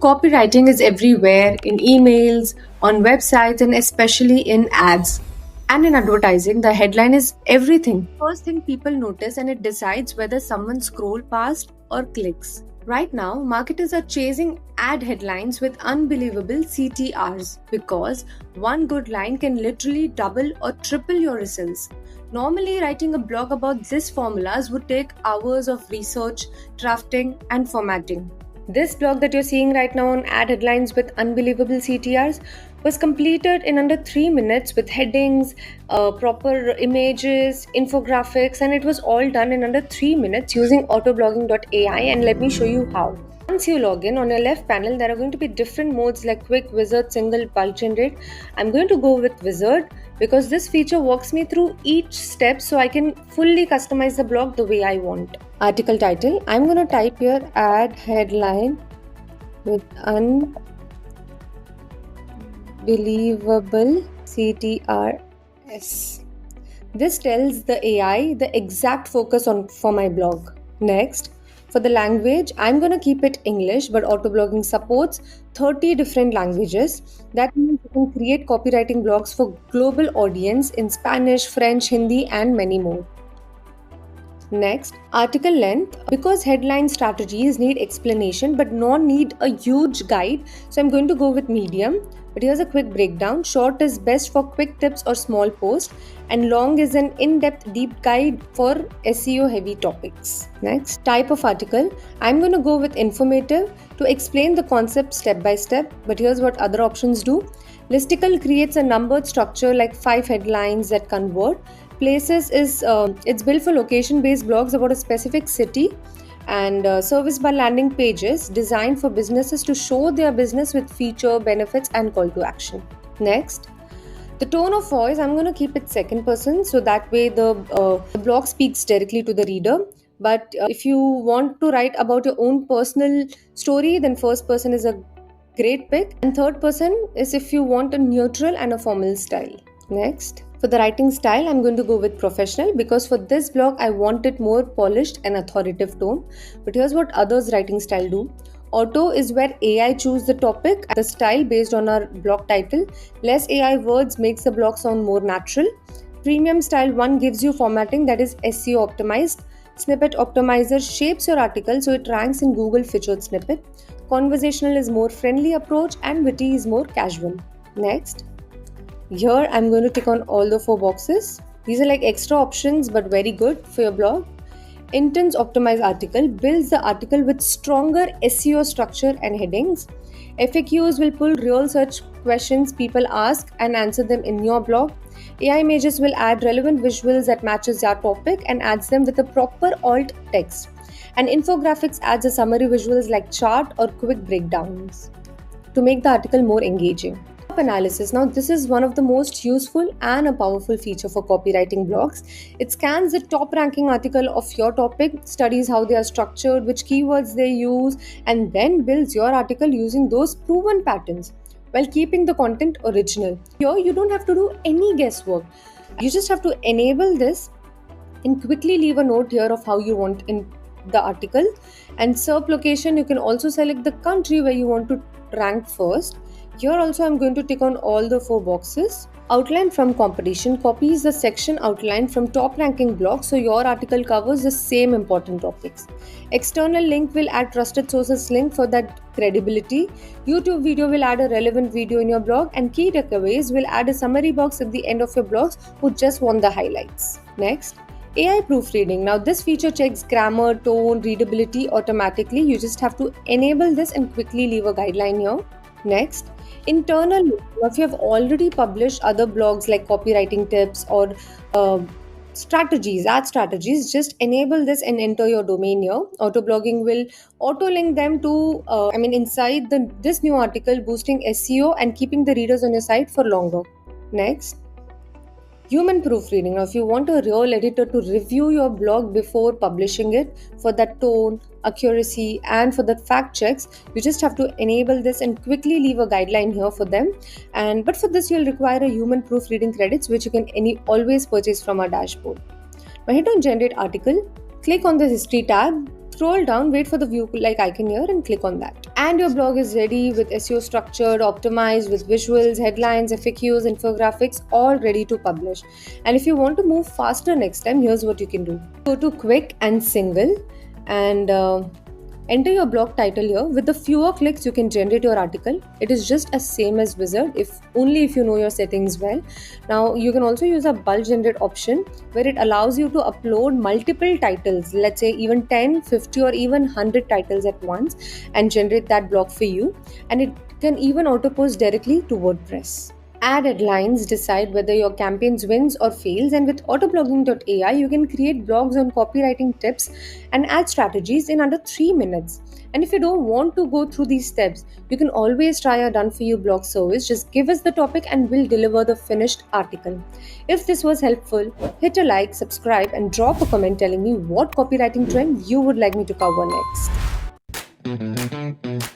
Copywriting is everywhere in emails, on websites, and especially in ads. And in advertising, the headline is everything. First thing people notice, and it decides whether someone scroll past or clicks. Right now, marketers are chasing ad headlines with unbelievable CTRs because one good line can literally double or triple your results. Normally, writing a blog about these formulas would take hours of research, drafting, and formatting. This blog that you're seeing right now on ad headlines with unbelievable CTRs was completed in under 3 minutes with headings, proper images, infographics, and it was all done in under 3 minutes using autoblogging.ai. And let me show you how. Once you log in, on your left panel, there are going to be different modes like quick, wizard, single, bulk generate. I'm going to go with wizard because this feature walks me through each step so I can fully customize the blog the way I want. Article title, I'm going to type here ad headline with unbelievable CTRs. This tells the AI the exact focus for my blog. Next, for the language, I'm going to keep it English, but Autoblogging supports 30 different languages. That means you can create copywriting blogs for global audience in Spanish, French, Hindi, and many more. Next, article length. Because headline strategies need explanation but not need a huge guide, so I'm going to go with medium. But here's a quick breakdown. Short is best for quick tips or small posts, and long is an in-depth deep guide for SEO heavy topics. Next, type of article. I'm going to go with informative to explain the concept step by step, but here's what other options do. Listicle creates a numbered structure like 5 headlines that convert. Places is it's built for location-based blogs about a specific city, and service bar landing pages designed for businesses to show their business with feature, benefits, and call to action. Next, the tone of voice, I'm going to keep it second person so that way the blog speaks directly to the reader. But if you want to write about your own personal story, then first person is a great pick, and third person is if you want a neutral and a formal style. Next, for the writing style, I'm going to go with professional because for this blog, I want it more polished and authoritative tone. But here's what others' writing style do. Auto is where AI choose the topic and the style based on our blog title. Less AI words makes the blog sound more natural. Premium style 1 gives you formatting that is SEO optimized. Snippet optimizer shapes your article so it ranks in Google featured snippet. Conversational is more friendly approach and witty is more casual. Next, here I'm going to tick on all the 4 boxes. These are like extra options but very good for your blog. Intense optimized article builds the article with stronger SEO structure and headings. FAQs will pull real search questions people ask and answer them in your blog. AI images will add relevant visuals that matches your topic and adds them with a proper alt text. And infographics adds a summary visuals like chart or quick breakdowns to make the article more engaging. Analysis. Now, this is one of the most useful and a powerful feature for copywriting blogs. It scans the top ranking article of your topic, studies how they are structured, which keywords they use, and then builds your article using those proven patterns while keeping the content original. Here, you don't have to do any guesswork. You just have to enable this and quickly leave a note here of how you want in the article. And SERP location, you can also select the country where you want to rank first. Here also I'm going to tick on all the 4 boxes. Outline from competition copies the section outline from top ranking blogs so your article covers the same important topics. External link will add trusted sources link for that credibility. YouTube video will add a relevant video in your blog, and key takeaways will add a summary box at the end of your blogs who just want the highlights. Next, AI proofreading. Now this feature checks grammar, tone, readability automatically. You just have to enable this and quickly leave a guideline here. Next, internal. If you have already published other blogs like copywriting tips or strategies, ad strategies, just enable this and enter your domain here. Autoblogging will auto link them to inside this new article, boosting SEO and keeping the readers on your site for longer. Next, human proofreading. Now, if you want a real editor to review your blog before publishing it for that tone, accuracy, and for the fact checks, you just have to enable this and quickly leave a guideline here for them. But for this, you'll require a human proofreading credits, which you can always purchase from our dashboard. Now, hit on generate article. Click on the history tab. Scroll down, wait for the view like icon here, and click on that. And your blog is ready with SEO structured, optimized with visuals, headlines, FAQs, infographics, all ready to publish. And if you want to move faster next time, here's what you can do. Go to quick and single and enter your blog title here. With the fewer clicks, you can generate your article. It is just as same as Wizard, if only if you know your settings well. Now you can also use a bulk generate option where it allows you to upload multiple titles, let's say even 10, 50 or even 100 titles at once, and generate that blog for you. And it can even auto post directly to WordPress. Add headlines, decide whether your campaigns wins or fails, and with autoblogging.ai you can create blogs on copywriting tips and ad strategies in under 3 minutes. And if you don't want to go through these steps, you can always try a done for you blog service. Just give us the topic and we'll deliver the finished article. If this was helpful, hit a like, subscribe, and drop a comment telling me what copywriting trend you would like me to cover next.